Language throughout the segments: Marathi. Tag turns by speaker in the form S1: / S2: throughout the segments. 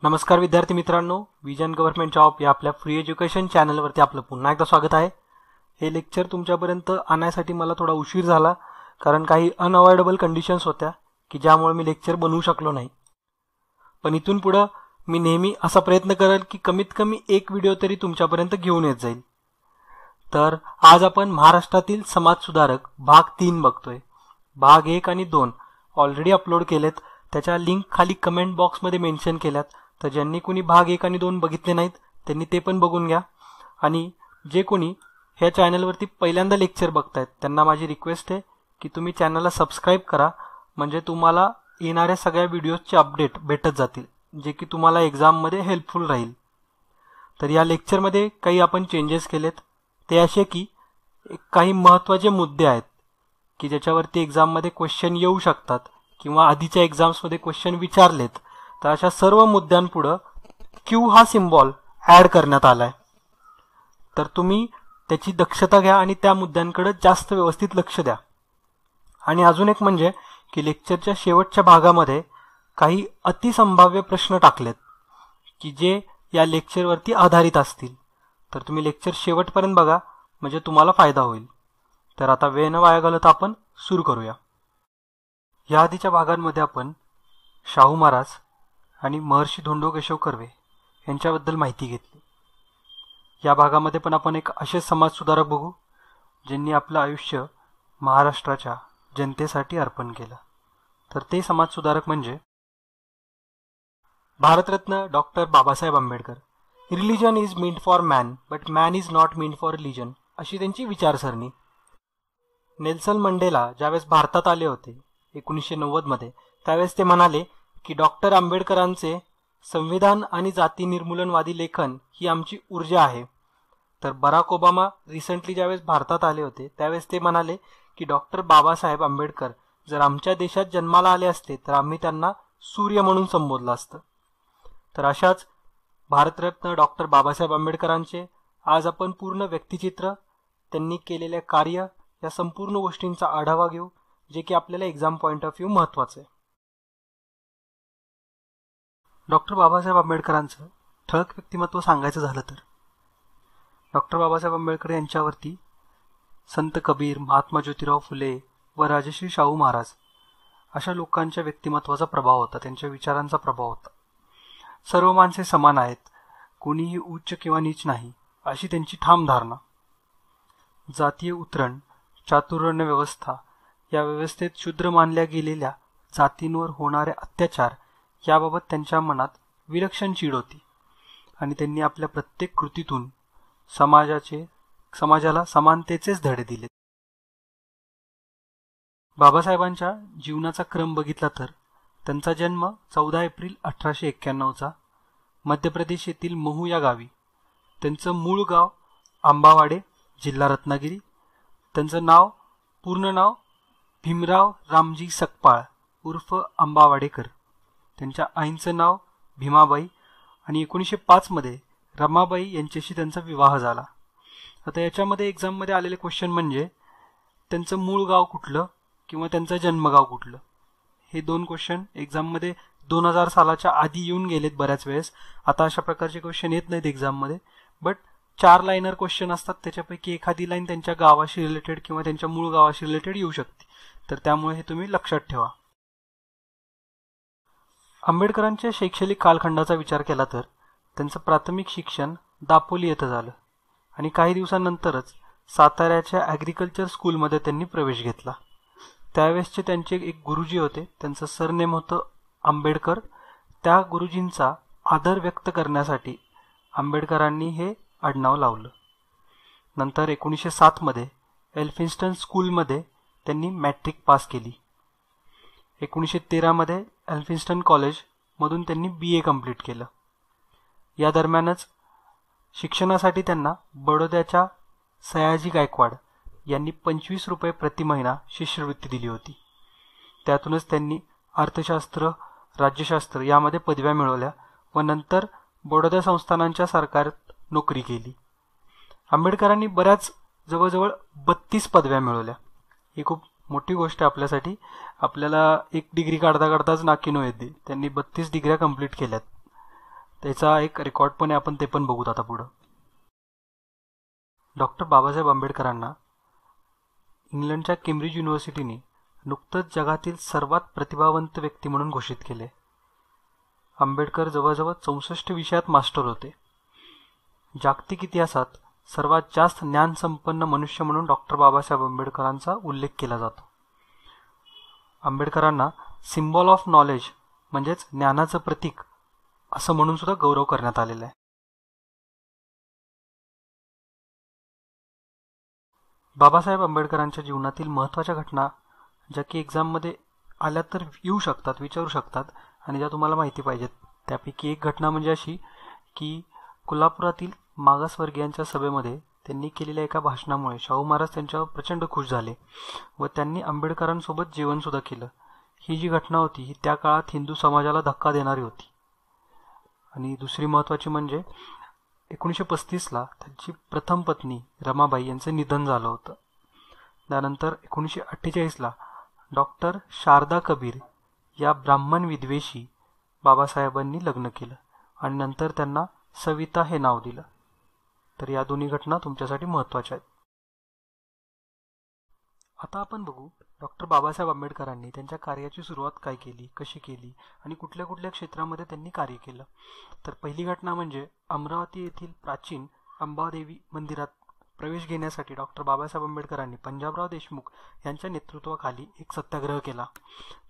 S1: नमस्कार विद्यार्थी मित्रांनो, विजन गव्हर्नमेंट जॉब या आपल्या फ्री एज्युकेशन चॅनलवरती आपलं पुन्हा एकदा स्वागत आहे. हे लेक्चर तुमच्यापर्यंत आणण्यासाठी मला थोडा उशीर झाला, कारण काही अनअवॉइडेबल कंडिशन्स होत्या की ज्यामुळे मी लेक्चर बनवू शकलो नाही. पण इथून पुढं मी नेहमी असा प्रयत्न करेल की कमीत कमी एक व्हिडिओ तरी तुमच्यापर्यंत घेऊन येत जाईल. तर आज आपण महाराष्ट्रातील समाजसुधारक भाग 3 बघतोय. भाग 1 आणि 2 ऑलरेडी अपलोड केलेत, त्याच्या लिंक खाली कमेंट बॉक्समध्ये मेन्शन केल्यात. तर ज्यांनी कोणी भाग 1 आणि 2 बघितले नाहीत त्यांनी ते पण बघून घ्या. आणि जे कोणी ह्या चॅनलवरती पहिल्यांदा लेक्चर बघतायत त्यांना माझी रिक्वेस्ट आहे की तुम्ही चॅनलला सबस्क्राईब करा, म्हणजे तुम्हाला येणाऱ्या सगळ्या व्हिडिओजचे अपडेट भेटत जातील, जे की तुम्हाला एक्झाममध्ये हेल्पफुल राहील. तर या लेक्चरमध्ये काही आपण चेंजेस केलेत. ते असे की काही महत्त्वाचे मुद्दे आहेत की ज्याच्यावरती एक्झाममध्ये क्वेश्चन येऊ शकतात किंवा आधीच्या एक्झाम्समध्ये क्वेश्चन विचारलेत. तर अशा सर्व मुद्द्यांपुढं क्यू हा सिम्बॉल ॲड करण्यात आला आहे. तर तुम्ही त्याची दक्षता घ्या आणि त्या मुद्द्यांकडे जास्त व्यवस्थित लक्ष द्या. आणि अजून एक म्हणजे की लेक्चरच्या शेवटच्या भागामध्ये काही अतिसंभाव्य प्रश्न टाकलेत की जे या लेक्चरवरती आधारित असतील. तर तुम्ही लेक्चर शेवटपर्यंत बघा, म्हणजे तुम्हाला फायदा होईल. तर आता वेळ न वाया घालवता आपण सुरू करूया. या आधीच्या भागांमध्ये आपण शाहू महाराज आणि महर्षी धोंडो केशव कर्वे यांच्याबद्दल माहिती घेतली. या भागामध्ये पण आपण एक असे समाजसुधारक बघू ज्यांनी आपलं आयुष्य महाराष्ट्राच्या जनतेसाठी अर्पण केलं. तर ते समाजसुधारक म्हणजे Bharat Ratna doctor Babasaheb Ambedkar. Religion is meant for man but man is not meant for religion, अशी त्यांची विचारसरणी. नेल्सन मंडेला ज्यावेळेस भारतात आले होते 1990 त्यावेळेस ते म्हणाले की डॉक्टर आंबेडकरांचे संविधान आणि जाती निर्मूलनवादी लेखन ही आमची ऊर्जा आहे. तर बराक ओबामा रिसेंटली ज्यावेळेस भारतात आले होते त्यावेळेस ते म्हणाले की डॉक्टर बाबासाहेब आंबेडकर जर आमच्या देशात जन्माला आले असते तर आम्ही त्यांना सूर्य म्हणून संबोधलं असतं. तर अशाच भारतरत्न डॉक्टर बाबासाहेब आंबेडकरांचे आज आपण पूर्ण व्यक्तिचित्र, त्यांनी केलेले कार्य, या संपूर्ण गोष्टींचा आढावा घेऊ, जे की आपल्याला एक्झाम पॉईंट ऑफ व्ह्यू महत्त्वाचं आहे. डॉक्टर बाबासाहेब आंबेडकरांचं ठळक व्यक्तिमत्व सांगायचं झालं तर डॉक्टर बाबासाहेब आंबेडकर यांच्यावरती संत कबीर, महात्मा ज्योतिराव फुले व राजश्री शाहू महाराज अशा लोकांच्या व्यक्तिमत्वाचा प्रभाव होता, त्यांच्या विचारांचा प्रभाव होता. सर्व माणसे समान आहेत, कोणीही उच्च किंवा नीच नाही, अशी त्यांची ठाम धारणा. जातीय उतरण, चातुर्वर्ण व्यवस्था, या व्यवस्थेत शूद्र मानल्या गेलेल्या जातींवर होणारे अत्याचार याबाबत त्यांच्या मनात विलक्षण चीड होती आणि त्यांनी आपल्या प्रत्येक कृतीतून समाजाला समानतेचेच धडे दिले. बाबासाहेबांच्या जीवनाचा क्रम बघितला तर त्यांचा जन्म 14 एप्रिल 1891 मध्य प्रदेश येथील महू या गावी. त्यांचं मूळ गाव आंबावाडे, जिल्हा रत्नागिरी. त्यांचं पूर्ण नाव भीमराव रामजी सकपाळ उर्फ आंबावाडेकर. त्यांच्या आईंचं नाव भीमाबाई आणि 1905 रमाबाई यांच्याशी त्यांचा विवाह झाला. आता याच्यामध्ये एक्झाममध्ये आलेले क्वेश्चन म्हणजे त्यांचं मूळ गाव कुठलं किंवा त्यांचं जन्मगाव कुठलं, हे 2 क्वेश्चन एक्झाममध्ये 2000 सालाच्या आधी येऊन गेलेत बऱ्याच वेळेस. आता अशा प्रकारचे क्वेश्चन येत नाहीत एक्झाममध्ये, बट 4 लाईनर क्वेश्चन असतात, त्याच्यापैकी एखादी लाईन त्यांच्या गावाशी रिलेटेड किंवा त्यांच्या मूळ गावाशी रिलेटेड येऊ शकते. तर त्यामुळे हे तुम्ही लक्षात ठेवा. आंबेडकरांच्या शैक्षणिक कालखंडाचा विचार केला तर त्यांचं प्राथमिक शिक्षण दापोली येथे झालं आणि काही दिवसांनंतरच साताऱ्याच्या ॲग्रिकल्चर स्कूलमध्ये त्यांनी प्रवेश घेतला. त्यावेळेसचे त्यांचे एक गुरुजी होते, त्यांचं सरनेम होतं आंबेडकर. त्या गुरुजींचा आदर व्यक्त करण्यासाठी आंबेडकरांनी हे आडनाव लावलं. नंतर 1907 एल्फिन्स्टन स्कूलमध्ये त्यांनी मॅट्रिक पास केली. 1913 एल्फिन्स्टन कॉलेजमधून त्यांनी BA कंप्लीट केलं. या दरम्यानच शिक्षणासाठी त्यांना बडोद्याच्या सयाजी गायकवाड यांनी 25 रुपये प्रति महिना शिष्यवृत्ती दिली होती. त्यातूनच त्यांनी अर्थशास्त्र, राज्यशास्त्र यामध्ये पदव्या मिळवल्या व नंतर बडोदा संस्थानांच्या सरकारात नोकरी केली. आंबेडकरांनी बऱ्याच जवळजवळ 32 पदव्या मिळवल्या. ही खूप मोठी गोष्ट आहे आपल्यासाठी. आपल्याला एक डिग्री काढताच नाकीनो येते, त्यांनी 32 डिग्र्या कंप्लीट केल्यात. त्याचा एक रेकॉर्ड पण आहे, आपण ते पण बघूत आता पुढं. डॉक्टर बाबासाहेब आंबेडकरांना इंग्लंडच्या केम्ब्रिज युनिव्हर्सिटीने नुकतंच जगातील सर्वात प्रतिभावंत व्यक्ती म्हणून घोषित केले. आंबेडकर जवळजवळ 64 विषयात मास्टर होते. जागतिक इतिहासात सर्वात जास्त ज्ञानसंपन्न मनुष्य म्हणून डॉक्टर बाबासाहेब आंबेडकरांचा उल्लेख केला जातो. आंबेडकरांना सिम्बॉल ऑफ नॉलेज म्हणजेच ज्ञानाचं प्रतीक असं म्हणून सुद्धा गौरव करण्यात आलेला आहे. बाबासाहेब आंबेडकरांच्या जीवनातील महत्त्वाच्या घटना ज्या की एक्झाममध्ये आल्या तर येऊ शकतात, विचारू शकतात आणि ज्या तुम्हाला माहिती पाहिजेत, त्यापैकी एक घटना म्हणजे अशी की कोल्हापुरातील मागासवर्गीयांच्या सभेमध्ये त्यांनी केलेल्या एका भाषणामुळे शाहू महाराज त्यांच्यावर प्रचंड खुश झाले व त्यांनी आंबेडकरांसोबत जेवणसुद्धा केलं. ही जी घटना होती ही त्या काळात हिंदू समाजाला धक्का देणारी होती. आणि दुसरी महत्त्वाची म्हणजे 1935ला त्यांची प्रथम पत्नी रमाबाई यांचं निधन झालं होतं. त्यानंतर 1948ला डॉक्टर शारदा कबीर या ब्राह्मण विधवेशी बाबासाहेबांनी लग्न केलं आणि नंतर त्यांना सविता हे नाव दिलं. तर या दोन्ही घटना तुमच्यासाठी महत्त्वाच्या आहेत. आता आपण बघू डॉक्टर बाबासाहेब आंबेडकरांनी त्यांच्या कार्याची सुरुवात काय केली, कशी केली आणि कुठल्या कुठल्या क्षेत्रामध्ये त्यांनी कार्य केलं. तर पहिली घटना म्हणजे अमरावती येथील प्राचीन अंबादेवी मंदिरात प्रवेश घेण्यासाठी डॉक्टर बाबासाहेब आंबेडकरांनी पंजाबराव देशमुख यांच्या नेतृत्वाखाली एक सत्याग्रह केला.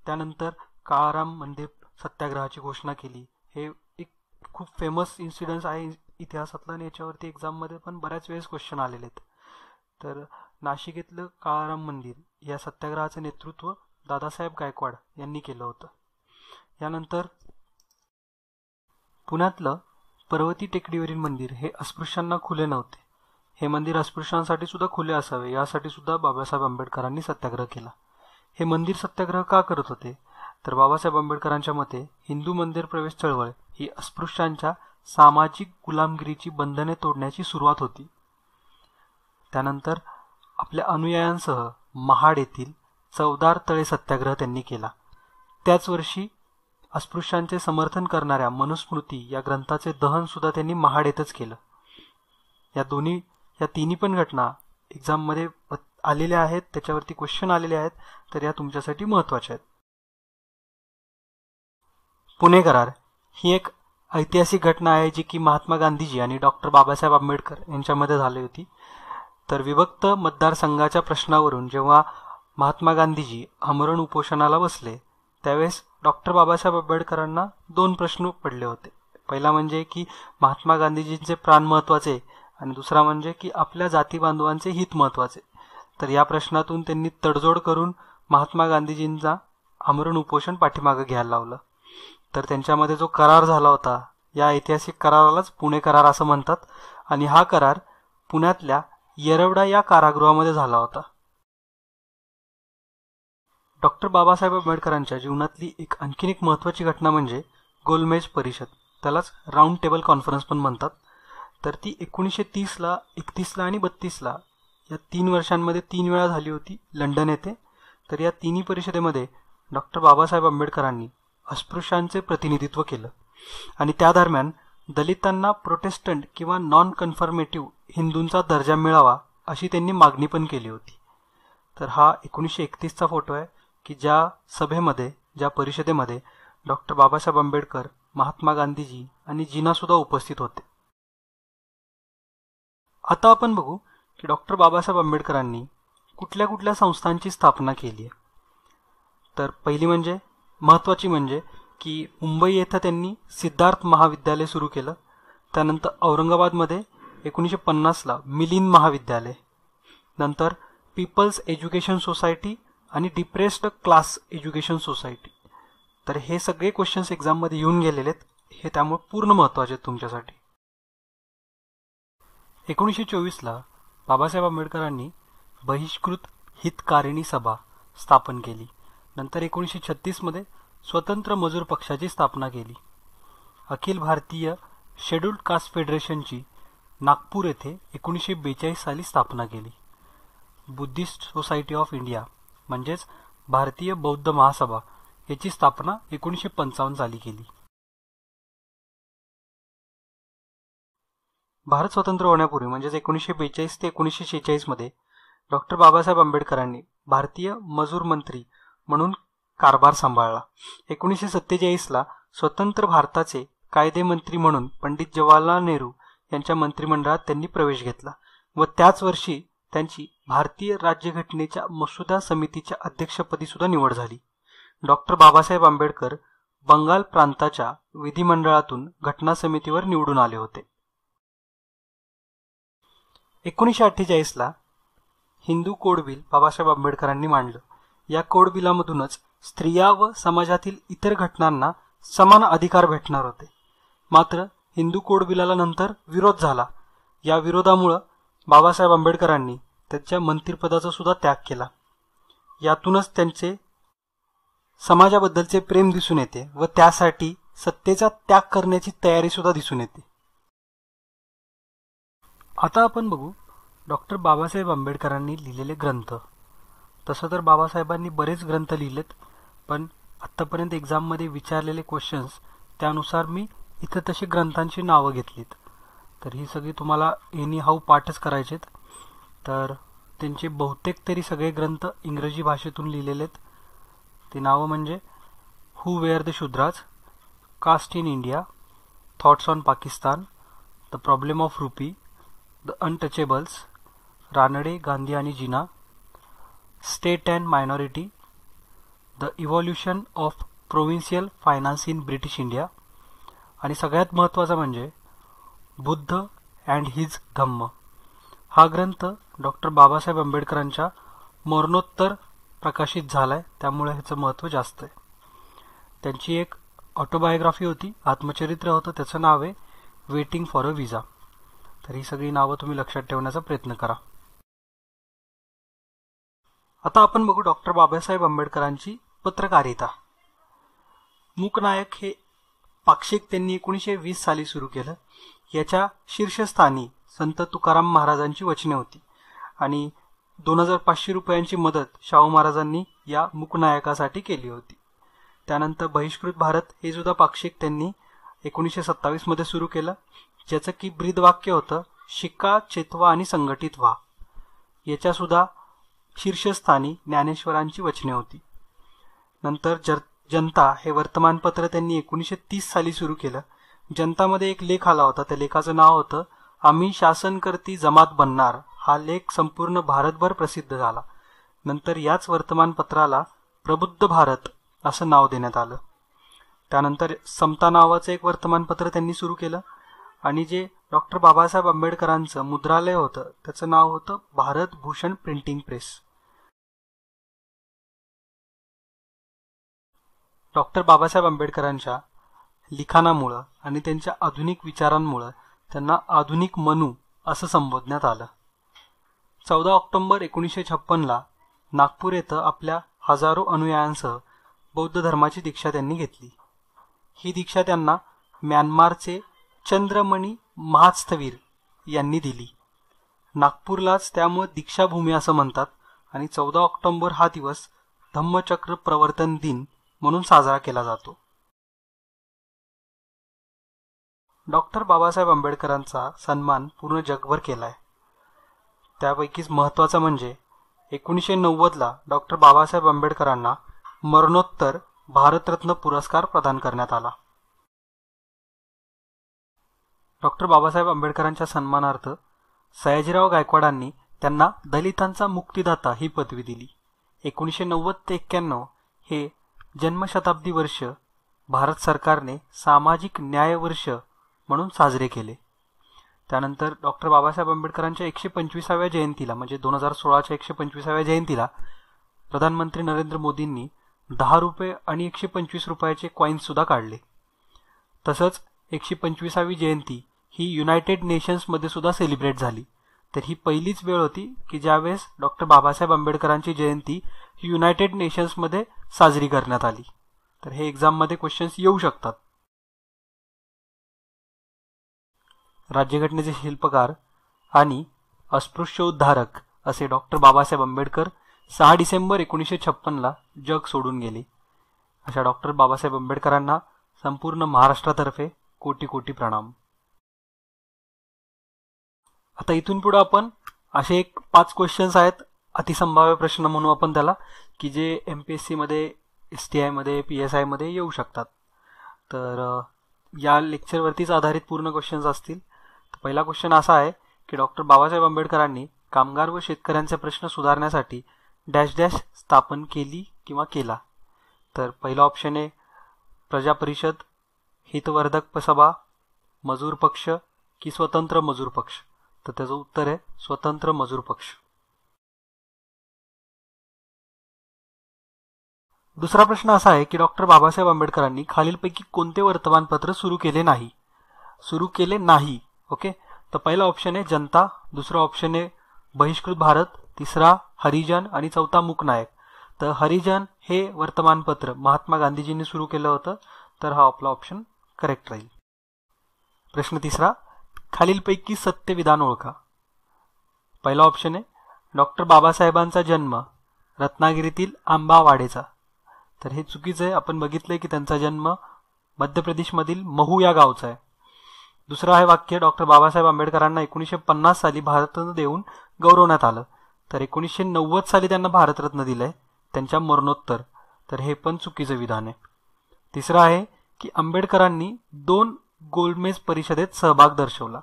S1: त्यानंतर काळाराम मंदिर सत्याग्रहाची घोषणा केली. हे एक खूप फेमस इन्सिडन्स आहे इतिहासातला आणि याच्यावरती एक्झाममध्ये पण बऱ्याच वेळेस क्वेश्चन आलेले आहेत. तर नाशिक येथलं काळाराम मंदिर या सत्याग्रहाचं नेतृत्व दादासाहेब गायकवाड यांनी केलं होतं. यानंतर पुण्यातलं पर्वती टेकडीवरील मंदिर हे अस्पृश्यांना खुले नव्हते. हे मंदिर अस्पृश्यांसाठी सुद्धा खुले असावे यासाठी सुद्धा बाबासाहेब आंबेडकरांनी सत्याग्रह केला. हे मंदिर सत्याग्रह का करत होते तर बाबासाहेब आंबेडकरांच्या मते हिंदू मंदिर प्रवेश चळवळ ही अस्पृश्यांच्या सामाजिक गुलामगिरीची बंधने तोडण्याची सुरुवात होती. त्यानंतर आपल्या अनुयायांसह महाड येथील चवदार तळे सत्याग्रह त्यांनी केला. त्याच वर्षी अस्पृश्यांचे समर्थन करणाऱ्या मनुस्मृती या ग्रंथाचे दहन सुद्धा त्यांनी महाड येथेच केलं. या तिन्ही पण घटना एक्झाममध्ये आलेल्या आहेत, त्याच्यावरती क्वेश्चन आलेले आहेत, तर या तुमच्यासाठी महत्त्वाच्या आहेत. पुणे करार ही एक ऐतिहासिक घटना आहे जी की महात्मा गांधीजी आणि डॉक्टर बाबासाहेब आंबेडकर यांच्यामध्ये झाली होती. तर विभक्त मतदारसंघाच्या प्रश्नावरून जेव्हा महात्मा गांधीजी आमरण उपोषणाला बसले त्यावेळेस डॉक्टर बाबासाहेब आंबेडकरांना 2 प्रश्न पडले होते. पहिला म्हणजे की महात्मा गांधीजींचे प्राण महत्त्वाचे आणि दुसरा म्हणजे की आपल्या जाती बांधवांचे हित महत्त्वाचे. तर या प्रश्नातून त्यांनी तडजोड करून महात्मा गांधीजींचा आमरण उपोषण पाठीमागे घ्यायला लावलं. तर त्यांच्यामध्ये जो करार झाला होता या ऐतिहासिक करारालाच पुणे करार असं म्हणतात आणि हा करार पुण्यातल्या येरवडा या कारागृहामध्ये झाला होता. डॉक्टर बाबासाहेब आंबेडकरांच्या जीवनातली आणखीन एक महत्त्वाची घटना म्हणजे गोलमेज परिषद, त्यालाच राऊंड टेबल कॉन्फरन्स पण म्हणतात. तर ती 1930ला, 31ला आणि 32ला या 3 वर्षांमध्ये 3 वेळा झाली होती लंडन येथे. तर या तिन्ही परिषदेमध्ये डॉक्टर बाबासाहेब आंबेडकरांनी अस्पृश्यांचे प्रतिनिधित्व केलं आणि त्या दरम्यान दलितांना प्रोटेस्टंट किंवा नॉन कन्फर्मेटिव्ह हिंदूंचा दर्जा मिळावा अशी त्यांनी मागणी पण केली होती. तर हा 1931चा फोटो आहे की ज्या परिषदेमध्ये डॉक्टर बाबासाहेब आंबेडकर, महात्मा गांधीजी आणि जिनासुद्धा उपस्थित होते. आता आपण बघू की डॉक्टर बाबासाहेब आंबेडकरांनी कुठल्या कुठल्या संस्थांची स्थापना केली आहे. तर पहिली म्हणजे महत्त्वाची म्हणजे की मुंबई येथे त्यांनी सिद्धार्थ महाविद्यालय सुरू केलं. त्यानंतर औरंगाबादमध्ये 1950ला मिलिंद महाविद्यालय, नंतर पीपल्स एज्युकेशन सोसायटी आणि डिप्रेस्ड क्लास एज्युकेशन सोसायटी. तर हे सगळे क्वेश्चन्स एक्झाममध्ये येऊन गेलेले आहेत, हे त्यामुळे पूर्ण महत्त्वाचे आहेत तुमच्यासाठी. 1924ला बाबासाहेब आंबेडकरांनी बहिष्कृत हितकारिणी सभा स्थापन केली. नंतर 1936मध्ये स्वतंत्र मजूर पक्षाची स्थापना केली. अखिल भारतीय शेड्यूल्ड कास्ट फेडरेशनची नागपूर येथे 1942 साली स्थापना केली. बुद्धिस्ट सोसायटी ऑफ इंडिया म्हणजेच भारतीय बौद्ध महासभा याची स्थापना 1955 साली केली. भारत स्वतंत्र होण्यापूर्वी म्हणजेच 1942 ते 1946 मध्ये डॉक्टर बाबासाहेब आंबेडकरांनी भारतीय मजूर मंत्री म्हणून कारभार सांभाळला. 1947ला स्वतंत्र भारताचे कायदे मंत्री म्हणून पंडित जवाहरलाल नेहरू यांच्या मंत्रिमंडळात त्यांनी प्रवेश घेतला व त्याच वर्षी त्यांची भारतीय राज्यघटनेच्या मसुदा समितीच्या अध्यक्षपदी सुद्धा निवड झाली. डॉक्टर बाबासाहेब आंबेडकर बंगाल प्रांताच्या विधिमंडळातून घटना समितीवर निवडून आले होते. 1948ला हिंदू कोड बिल बाबासाहेब आंबेडकरांनी मांडलं. या कोड बिलामधूनच स्त्रिया व समाजातील इतर घटनांना समान अधिकार भेटणार होते. मात्र हिंदू कोड बिलाला नंतर विरोध झाला. या विरोधामुळं बाबासाहेब आंबेडकरांनी त्यांच्या मंत्रिपदाचा सुद्धा त्याग केला. यातूनच त्यांचे समाजाबद्दलचे प्रेम दिसून येते व त्यासाठी सत्तेचा त्याग करण्याची तयारी सुद्धा दिसून येते. आता आपण बघू डॉक्टर बाबासाहेब आंबेडकरांनी लिहिलेले ग्रंथ. तसं तर बाबासाहेबांनी बरेच ग्रंथ लिहिलेत, पण आत्तापर्यंत एक्झाममध्ये विचारलेले क्वेश्चन्स त्यानुसार मी इथं तशी ग्रंथांची नावं घेतलीत. तर ही सगळी तुम्हाला एनी हाऊ पाठच करायचेत. तर त्यांचे बहुतेक तरी सगळे ग्रंथ इंग्रजी भाषेतून लिहिलेलेत. ती नावं म्हणजे who were the Shudras, caste in India, thoughts on Pakistan, the problem of rupee, the untouchables, Ranade, Gandhi आणि Jinnah, state and minority, the evolution of provincial finance in British India आणि सगळ्यात महत्त्वाचा म्हणजे बुद्ध अँड हिज धम्म. हा ग्रंथ डॉक्टर बाबासाहेब आंबेडकरांच्या मरणोत्तर प्रकाशित झालाय, त्यामुळे ह्याचं महत्त्व जास्त आहे. त्यांची एक ऑटोबायोग्राफी होती, आत्मचरित्र होतं, त्याचं नाव आहे वेटिंग फॉर अ विजा. तर ही सगळी नावं तुम्ही लक्षात ठेवण्याचा प्रयत्न करा. आता आपण बघू डॉक्टर बाबासाहेब आंबेडकरांची पत्रकारिता. मूकनायक हे पाक्षिक त्यांनी 1920 साली सुरू केलं. याच्या शीर्षस्थानी संत तुकाराम महाराजांची वचने होती आणि 2500 रुपयांची मदत शाहू महाराजांनी या मूकनायकासाठी केली होती. त्यानंतर बहिष्कृत भारत हे सुद्धा पाक्षिक त्यांनी 1927 मध्ये सुरू केलं, ज्याचं की ब्रीदवाक्य होतं शिका, चेतवा आणि संघटित व्हा. याच्या सुद्धा शीर्षस्थानी ज्ञानेश्वरांची वचने होती. नंतर जनता हे वर्तमानपत्र त्यांनी 1930 साली सुरू केलं. जनतामध्ये एक लेख आला होता, त्या लेखाचं नाव होतं आम्ही शासनकर्ती जमात बनणार. हा लेख संपूर्ण भारतभर प्रसिद्ध झाला. नंतर याच वर्तमानपत्राला प्रबुद्ध भारत असं नाव देण्यात आलं. त्यानंतर समता नावाचं एक वर्तमानपत्र त्यांनी सुरू केलं आणि जे डॉक्टर बाबासाहेब आंबेडकरांचं मुद्रालय होतं त्याचं नाव होतं Bharat Bhushan printing press. Doctor Babasaheb आंबेडकरांच्या लिखाणामुळं आणि त्यांच्या आधुनिक विचारांमुळं त्यांना आधुनिक मनू असं संबोधण्यात आलं. 14 ऑक्टोबर 1956ला नागपूर येथे आपल्या हजारो अनुयायांसह बौद्ध धर्माची दीक्षा त्यांनी घेतली. ही दीक्षा त्यांना म्यानमारचे चंद्रमणी महास्थवीर यांनी दिली. नागपूरलाच त्यामुळे दीक्षाभूमी असं म्हणतात आणि 14 ऑक्टोबर हा दिवस धम्मचक्र प्रवर्तन दिन म्हणून साजरा केला जातो. डॉक्टर बाबासाहेब आंबेडकरांचा सन्मान पूर्ण जगभर केलाय. त्यापैकीच महत्त्वाचा म्हणजे 1990ला डॉक्टर बाबासाहेब आंबेडकरांना मरणोत्तर भारतरत्न पुरस्कार प्रदान करण्यात आला. डॉक्टर बाबासाहेब आंबेडकरांच्या सन्मानार्थ सयाजीराव गायकवाडांनी त्यांना दलितांचा मुक्तिदाता ही पदवी दिली. 1990 ते 91 हे जन्मशताब्दी वर्ष भारत सरकारने सामाजिक न्याय वर्ष म्हणून साजरे केले. त्यानंतर डॉक्टर बाबासाहेब आंबेडकरांच्या 125व्या जयंतीला म्हणजे 2016च्या 125व्या जयंतीला प्रधानमंत्री नरेंद्र मोदींनी 10 रुपये आणि 125 रुपयाचे कॉईन्स सुद्धा काढले. तसंच 125वी जयंती ही युनायटेड नेशन्समध्ये सुद्धा सेलिब्रेट झाली. तर ही पहिलीच वेळ होती की ज्यावेळेस डॉक्टर बाबासाहेब आंबेडकरांची जयंती ही युनायटेड नेशन्समध्ये साजरी करण्यात आली. तर हे एक्झाममध्ये क्वेश्चन्स येऊ शकतात. राज्यघटनेचे शिल्पकार आणि अस्पृश्योद्धारक असे डॉक्टर बाबासाहेब आंबेडकर 6 डिसेंबर 1956ला जग सोडून गेले. अशा डॉक्टर बाबासाहेब आंबेडकरांना संपूर्ण महाराष्ट्रातर्फे कोटी कोटी प्रणाम. आता इथून पुढे आपण असे एक 5 क्वेश्चन्स आहेत, अतिसंभाव्य प्रश्न म्हणू आपण त्याला, की जे MPSC मध्ये, STI मध्ये, PSI मध्ये येऊ शकतात. तर या लेक्चरवरतीच आधारित पूर्ण क्वेश्चन्स असतील. तर पहिला क्वेश्चन असा आहे की डॉक्टर बाबासाहेब आंबेडकरांनी कामगार व शेतकऱ्यांचे प्रश्न सुधारण्यासाठी डॅश डॅश स्थापन केली किंवा केला. तर पहिला ऑप्शन आहे प्रजा परिषद, हितवर्धक सभा, मजूर पक्ष की स्वतंत्र मजूर पक्ष. तर त्याचं उत्तर आहे स्वतंत्र मजूर पक्ष. दुसरा प्रश्न असा आहे की डॉक्टर बाबासाहेब आंबेडकरांनी खालीलपैकी कोणते वर्तमानपत्र सुरू केले नाही. ओके, तर पहिला ऑप्शन आहे जनता, दुसरा ऑप्शन आहे बहिष्कृत भारत, तिसरा हरिजन आणि चौथा मूकनायक. तर हरिजन हे वर्तमानपत्र महात्मा गांधीजींनी सुरू केलं होतं. तर हा आपला ऑप्शन करेक्ट राहील. प्रश्न तिसरा, खालीलपैकी सत्य विधान ओळखा. पहिला ऑप्शन आहे डॉक्टर बाबासाहेबांचा जन्म रत्नागिरीतील आंबावाडेचा. तर हे चुकीचं आहे. आपण बघितलंय की त्यांचा जन्म मध्य प्रदेशमधील महू या गावचा आहे. दुसरं आहे वाक्य, डॉक्टर बाबासाहेब आंबेडकरांना 1950 साली भारतरत्न देऊन गौरवण्यात आलं. तर 1990 साली त्यांना भारतरत्न दिलंय त्यांच्या मरणोत्तर. तर हे पण चुकीचं विधान आहे. तिसरं आहे की आंबेडकरांनी 2 गोलमेज परिषदेत सहभाग दर्शवला.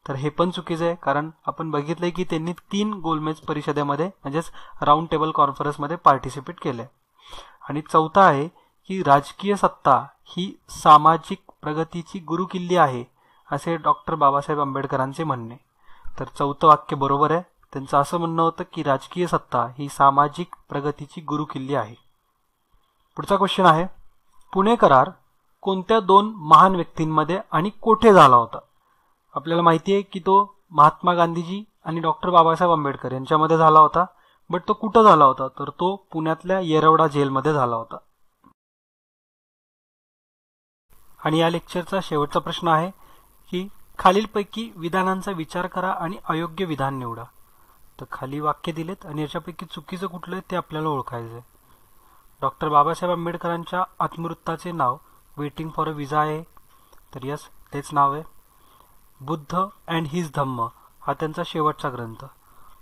S1: तर हे पण चुकीचं आहे, कारण आपण बघितलंय की त्यांनी 3 गोलमेज परिषदेमध्ये म्हणजेच राऊंड टेबल कॉन्फरन्समध्ये पार्टिसिपेट केलंय. आणि चौथा आहे की राजकीय सत्ता ही सामाजिक प्रगतीची गुरुकिल्ली आहे असे डॉक्टर बाबासाहेब आंबेडकरांचे म्हणणे. तर चौथं वाक्य बरोबर आहे. त्यांचं असं म्हणणं होतं की राजकीय सत्ता ही सामाजिक प्रगतीची गुरुकिल्ली आहे. पुढचा क्वेश्चन आहे, पुणे करार कोणत्या 2 महान व्यक्तींमध्ये आणि कोठे झाला होता. आपल्याला माहिती आहे की तो महात्मा गांधीजी आणि डॉक्टर बाबासाहेब आंबेडकर यांच्यामध्ये झाला होता. बट तो कुठं झाला होता, तर तो पुण्यातल्या येरवडा जेलमध्ये झाला होता. आणि या लेक्चरचा शेवटचा प्रश्न आहे की खालीलपैकी विधानांचा विचार करा आणि अयोग्य विधान निवडा. तर खाली वाक्य दिलेत आणि याच्यापैकी चुकीचं कुठलं आहे ते आपल्याला ओळखायचं आहे. डॉक्टर बाबासाहेब आंबेडकरांच्या आत्मवृत्ताचे नाव वेटिंग फॉर अ विजा आहे. तर यस, तेच नाव आहे. बुद्ध अँड हिज धम्म हा त्यांचा शेवटचा ग्रंथ.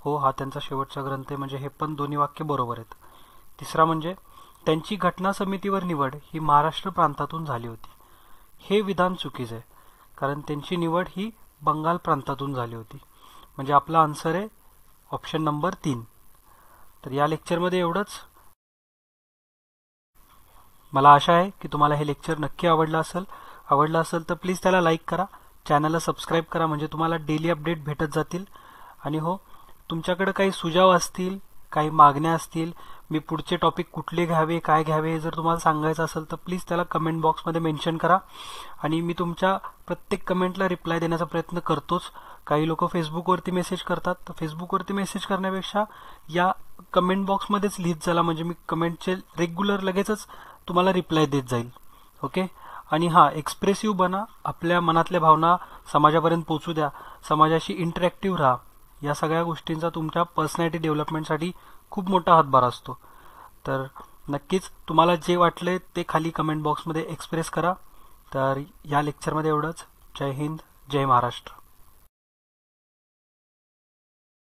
S1: हो, हा त्यांचा शेवटचा ग्रंथ आहे, म्हणजे हे पण दोन्ही वाक्य बरोबर आहेत. तिसरा म्हणजे त्यांची घटना समितीवर निवड ही महाराष्ट्र प्रांतातून झाली होती. हे विधान चुकीचं आहे, कारण त्यांची निवड ही बंगाल प्रांतातून झाली होती. म्हणजे आपला आन्सर आहे ऑप्शन नंबर 3. तर या लेक्चरमध्ये एवढंच. मला आशा आहे की तुम्हाला हे लेक्चर नक्की आवडलं असेल तर प्लीज त्याला लाईक करा, चॅनलला सबस्क्राईब करा, म्हणजे तुम्हाला डेली अपडेट भेटत जातील. आणि हो, तुमच्याकडे काही सुझाव असतील, काही मागण्या असतील, मी पुढचे टॉपिक कुठले घ्यावे, काय घ्यावे हे जर तुम्हाला सांगायचं असेल तर प्लीज त्याला कमेंट बॉक्समध्ये मेन्शन करा. आणि मी तुमच्या प्रत्येक कमेंटला रिप्लाय देण्याचा प्रयत्न करतोच. काही लोक फेसबुकवरती मेसेज करतात, तर फेसबुकवरती मेसेज करण्यापेक्षा या कमेंट बॉक्समध्येच लिहित झाला, म्हणजे मी कमेंटचे रेग्युलर लगेचच तुम्हाला रिप्लाय देत जाईल. ओके. आणि हां, एक्सप्रेसिव्ह बना, आपल्या मनातल्या भावना समाजापर्यंत पोहोचू द्या, समाजाशी इंटरॅक्टिव्ह राहा. या सगळ्या गोष्टींचा तुमच्या पर्सनॅलिटी डेव्हलपमेंटसाठी खूप मोठा हातभार असतो. तर नक्कीच तुम्हाला जे वाटले ते खाली कमेंट बॉक्समध्ये एक्सप्रेस करा. तर या लेक्चरमध्ये एवढंच. जय हिंद, जय महाराष्ट्र.